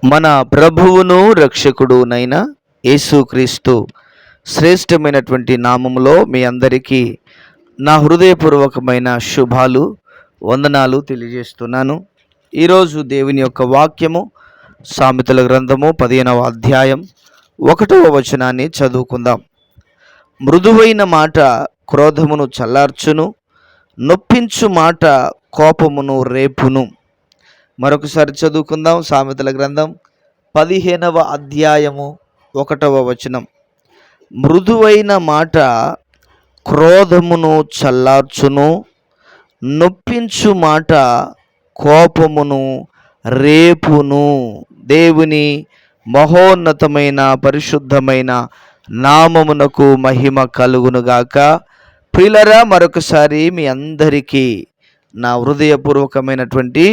మన ప్రభువును రక్షకుడునైన యేసుక్రీస్తు శ్రేష్టమైనటువంటి నామములో మీ అందరికీ నా హృదయపూర్వకమైన శుభాలు వందనాలు తెలియజేస్తున్నాను. ఈరోజు దేవుని యొక్క వాక్యము సామెతల గ్రంథము 15వ అధ్యాయం 1వ వచనాన్ని చదువుకుందాం. మృదువైన మాట క్రోధమును చల్లార్చును, నొప్పించు మాట కోపమును రేపును. మరొకసారి చదువుకుందాం. సామెతల గ్రంథం 15వ అధ్యాయము 1వ వచనం. మృదువైన మాట క్రోధమును చల్లార్చును, నొప్పించు మాట కోపమును రేపును. దేవుని మహోన్నతమైన పరిశుద్ధమైన నామమునకు మహిమ కలుగునుగాక. ప్రియులరా, మరొకసారి మీ అందరికీ నా హృదయపూర్వకమైనటువంటి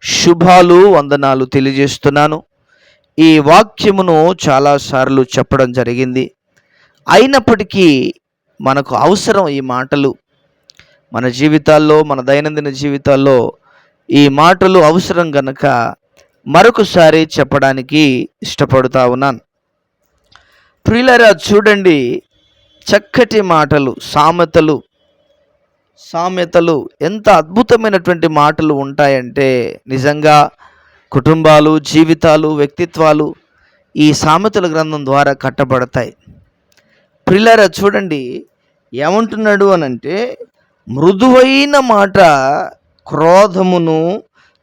శుభాలు వందనాలు తెలియజేస్తున్నాను. ఈ వాక్యమును చాలాసార్లు చెప్పడం జరిగింది. అయినప్పటికీ మనకు అవసరం ఈ మాటలు. మన జీవితాల్లో, మన దైనందిన జీవితాల్లో ఈ మాటలు అవసరం గనక మరొకసారి చెప్పడానికి ఇష్టపడుతూ ఉన్నాను. ప్రియులారా, చూడండి, చక్కటి మాటలు, సామెతలు ఎంత అద్భుతమైనటువంటి మాటలు ఉంటాయంటే నిజంగా కుటుంబాలు, జీవితాలు, వ్యక్తిత్వాలు ఈ సామెతల గ్రంథం ద్వారా కట్టబడతాయి. ప్రియులారా, చూడండి ఏమంటున్నాడు అనంటే, మృదువైన మాట క్రోధమును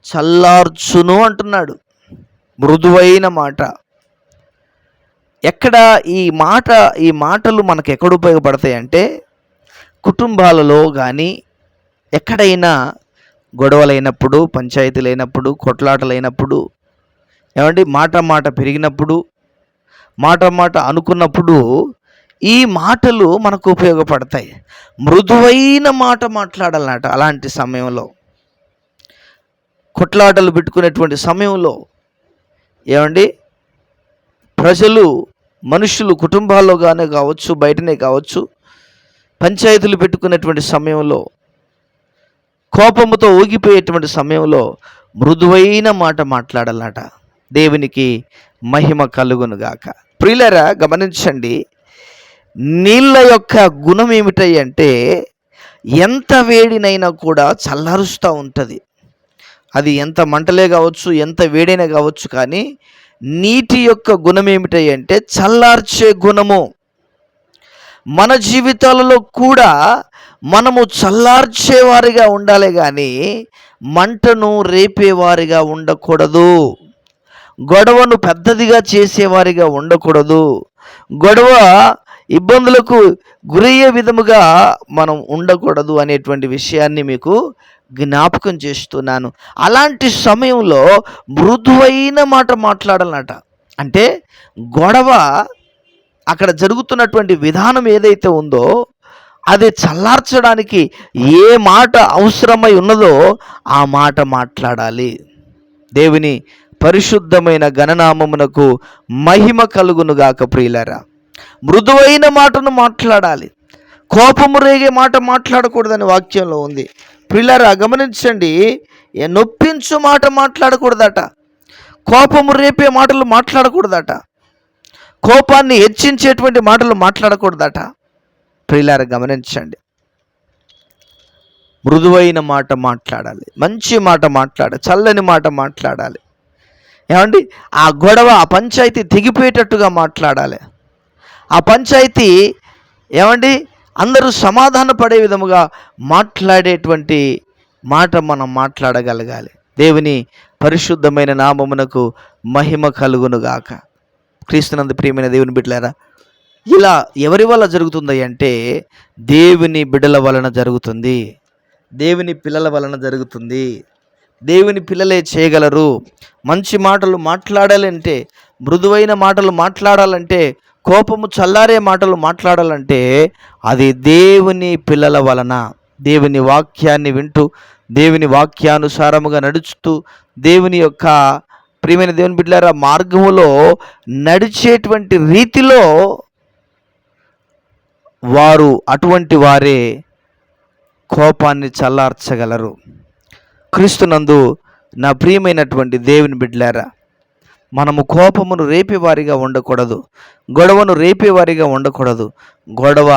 చల్లార్చును అంటున్నాడు. మృదువైన మాట. ఎక్కడ ఈ మాటలు మనకు ఎక్కడ ఉపయోగపడతాయి అంటే, కుటుంబాలలో కానీ ఎక్కడైనా గొడవలైనప్పుడు, పంచాయతీలైనప్పుడు, కొట్లాటలైనప్పుడు, మాట పెరిగినప్పుడు, మాట అనుకున్నప్పుడు ఈ మాటలు మనకు ఉపయోగపడతాయి. మృదువైన మాట మాట్లాడాలన్నట. అలాంటి సమయంలో, కొట్లాటలు పెట్టుకునేటువంటి సమయంలో ప్రజలు, మనుషులు కుటుంబాల్లోగానే కావచ్చు, బయటనే కావచ్చు, పంచాయతీలు పెట్టుకునేటువంటి సమయంలో, కోపముతో ఊగిపోయేటువంటి సమయంలో మృదువైన మాట మాట్లాడాలన్నట. దేవునికి మహిమ కలుగునుగాక. ప్రియులారా, గమనించండి, నీళ్ళ యొక్క గుణం ఏమిటంటే ఎంత వేడినైనా కూడా చల్లారుస్తూ ఉంటుంది. అది ఎంత మంటలే కావచ్చు, ఎంత వేడైనా కావచ్చు, కానీ నీటి యొక్క గుణం ఏమిటంటే చల్లార్చే గుణము. మన జీవితాలలో కూడా మనము చల్లార్చేవారిగా ఉండాలి, కానీ మంటను రేపేవారిగా ఉండకూడదు. గొడవను పెద్దదిగా చేసేవారిగా ఉండకూడదు. గొడవ ఇబ్బందులకు గురయ్యే విధముగా మనం ఉండకూడదు అనేటువంటి విషయాన్ని మీకు జ్ఞాపకం చేస్తున్నాను. అలాంటి సమయంలో మృదువైన మాట మాట్లాడాలన్నట. అంటే గొడవ అక్కడ జరుగుతున్నటువంటి విధానం ఏదైతే ఉందో అది చల్లార్చడానికి ఏ మాట అవసరమై ఉన్నదో ఆ మాట మాట్లాడాలి. దేవుని పరిశుద్ధమైన గణనామమునకు మహిమ కలుగునుగాక. ప్రియులారా, మృదువైన మాటను మాట్లాడాలి. కోపము రేగే మాట మాట్లాడకూడదని వాక్యంలో ఉంది. ప్రియులారా, గమనించండి, నొప్పించు మాట మాట్లాడకూడదట. కోపము రేపే మాటలు మాట్లాడకూడదట. కోపాన్ని హెచ్చించేటువంటి మాటలు మాట్లాడకూడదట. ప్రియులారా, గమనించండి, మృదువైన మాట మాట్లాడాలి, మంచి మాట మాట్లాడాలి, చల్లని మాట మాట్లాడాలి. ఆ గొడవ, ఆ పంచాయతీ తెగిపోయేటట్టుగా మాట్లాడాలి. ఆ పంచాయతీ అందరూ సమాధాన పడే విధముగా మాట్లాడేటువంటి మాట మనం మాట్లాడగలగాలి. దేవుని పరిశుద్ధమైన నామమునకు మహిమ కలుగునుగాక. క్రీస్తునందు ప్రియమైన దేవుని బిడ్డలారా, ఇలా ఎవరి వల్ల జరుగుతుంది అంటే దేవుని బిడ్డల వలన జరుగుతుంది. దేవుని పిల్లల వలన జరుగుతుంది. దేవుని పిల్లలే చేయగలరు. మంచి మాటలు మాట్లాడాలంటే, మృదువైన మాటలు మాట్లాడాలంటే, కోపము చల్లారే మాటలు మాట్లాడాలంటే అది దేవుని పిల్లల వలన, దేవుని వాక్యాన్ని వింటూ, దేవుని వాక్యానుసారముగా నడుచుతూ, దేవుని యొక్క ప్రియమైన దేవుని బిడ్డలారా మార్గములో నడిచేటువంటి రీతిలో వారు, అటువంటి వారే కోపాన్ని చల్లార్చగలరు. క్రీస్తునందు నా ప్రియమైనటువంటి దేవుని బిడ్డలారా, మనము కోపమును రేపేవారిగా ఉండకూడదు, గొడవను రేపేవారిగా ఉండకూడదు. గొడవ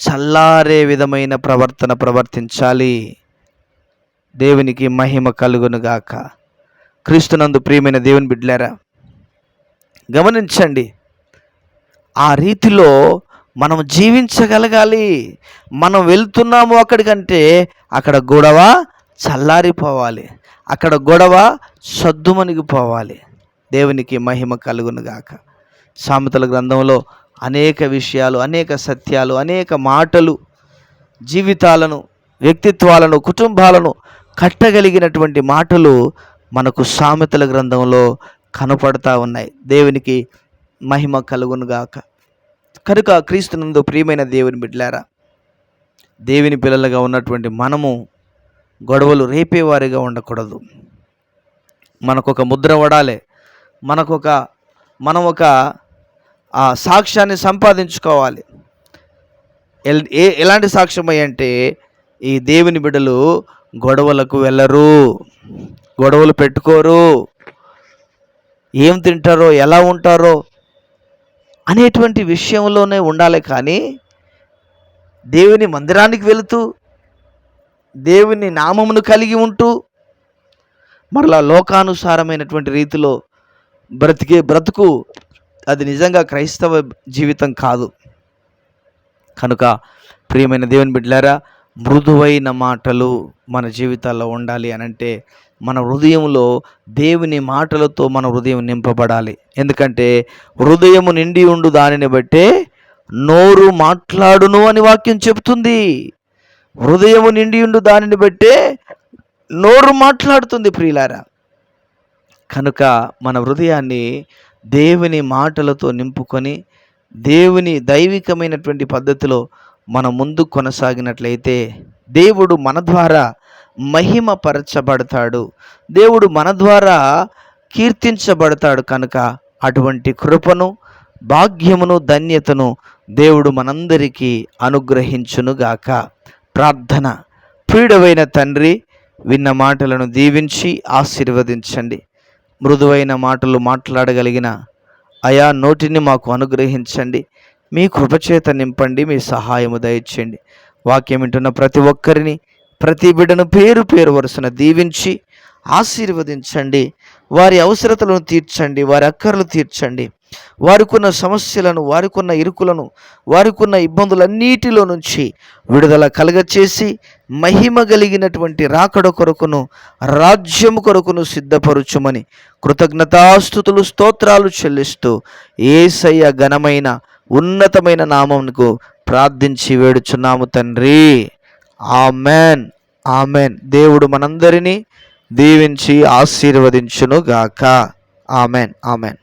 చల్లారే విధమైన ప్రవర్తన ప్రవర్తించాలి. దేవునికి మహిమ కలుగునుగాక. క్రీస్తునందు ప్రియమైన దేవుని బిడ్డలారా, గమనించండి, ఆ రీతిలో మనం జీవించగలగాలి. మనం వెళ్తున్నాము అక్కడికంటే అక్కడ గొడవ చల్లారిపోవాలి, అక్కడ గొడవ సద్దుమణిగిపోవాలి. దేవునికి మహిమ కలుగునుగాక. సామెతల గ్రంథంలో అనేక విషయాలు, అనేక సత్యాలు, అనేక మాటలు జీవితాలను, వ్యక్తిత్వాలను, కుటుంబాలను కట్టగలిగినటువంటి మాటలు మనకు సామెతల గ్రంథంలో కనపడతా ఉన్నాయి. దేవునికి మహిమ కలుగునుగాక. కనుక క్రీస్తునందు ప్రియమైన దేవుని బిడ్డలారా, దేవుని పిల్లలుగా ఉన్నటువంటి మనము గొడవలు రేపేవారిగా ఉండకూడదు. మనకొక ముద్ర పడాలి, మనం ఒక సాక్ష్యాన్ని సంపాదించుకోవాలి. ఎలాంటి సాక్ష్యం అంటే, ఈ దేవుని బిడ్డలు గొడవలకు వెళ్ళరు, గొడవలు పెట్టుకోరు, ఏం తింటారో ఎలా ఉంటారో అనేటువంటి విషయంలోనే ఉండాలి. కానీ దేవుని మందిరానికి వెళుతూ దేవుని నామమును కలిగి ఉంటూ మరలా లోకానుసారమైనటువంటి రీతిలో బ్రతుకు అది నిజంగా క్రైస్తవ జీవితం కాదు. కనుక ప్రియమైన దేవుని బిడ్డలారా, మృదువైన మాటలు మన జీవితాల్లో ఉండాలి అనంటే మన హృదయంలో దేవుని మాటలతో మన హృదయం నింపబడాలి. ఎందుకంటే హృదయము నిండి ఉండు దానిని బట్టే నోరు మాట్లాడును అని వాక్యం చెబుతుంది. హృదయము నిండి ఉండు దానిని బట్టే నోరు మాట్లాడుతుంది ప్రియులారా. కనుక మన హృదయాన్ని దేవుని మాటలతో నింపుకొని దేవుని దైవికమైనటువంటి పద్ధతిలో మనం ముందు కొనసాగినట్లయితే దేవుడు మన ద్వారా మహిమపరచబడతాడు, దేవుడు మన ద్వారా కీర్తించబడతాడు. కనుక అటువంటి కృపను, భాగ్యమును, ధన్యతను దేవుడు మనందరికీ అనుగ్రహించునుగాక. ప్రార్థన. ప్రియుడవైన తండ్రి, విన్న మాటలను దీవించి ఆశీర్వదించండి. మృదువైన మాటలు మాట్లాడగలిగిన అయా నోటిని మాకు అనుగ్రహించండి. మీ కృపచేత నింపండి, మీ సహాయము దయచేయండి. వాక్యం వింటున్న ప్రతి ఒక్కరిని, ప్రతి బిడ్డను పేరు పేరు వరుసన దీవించి ఆశీర్వదించండి. వారి అవసరతలను తీర్చండి, వారి అక్కర్లు తీర్చండి. వారికున్న సమస్యలను, వారికున్న ఇరుకులను, వారికున్న ఇబ్బందులన్నిటిలో నుంచి విడుదల కలగచేసి మహిమ కలిగినటువంటి రాకడ కొరకును, రాజ్యము కొరకును సిద్ధపరచుమని కృతజ్ఞతాస్తుతులు, స్తోత్రాలు చెల్లిస్తూ యేసయ్య ఘనమైన ఉన్నతమైన నామమునకు ప్రార్థించి వేడుచున్నాము తండ్రి. Amen, amen. దేవుడు మనందరినీ దీవించి ఆశీర్వదించును గాక. Amen, amen.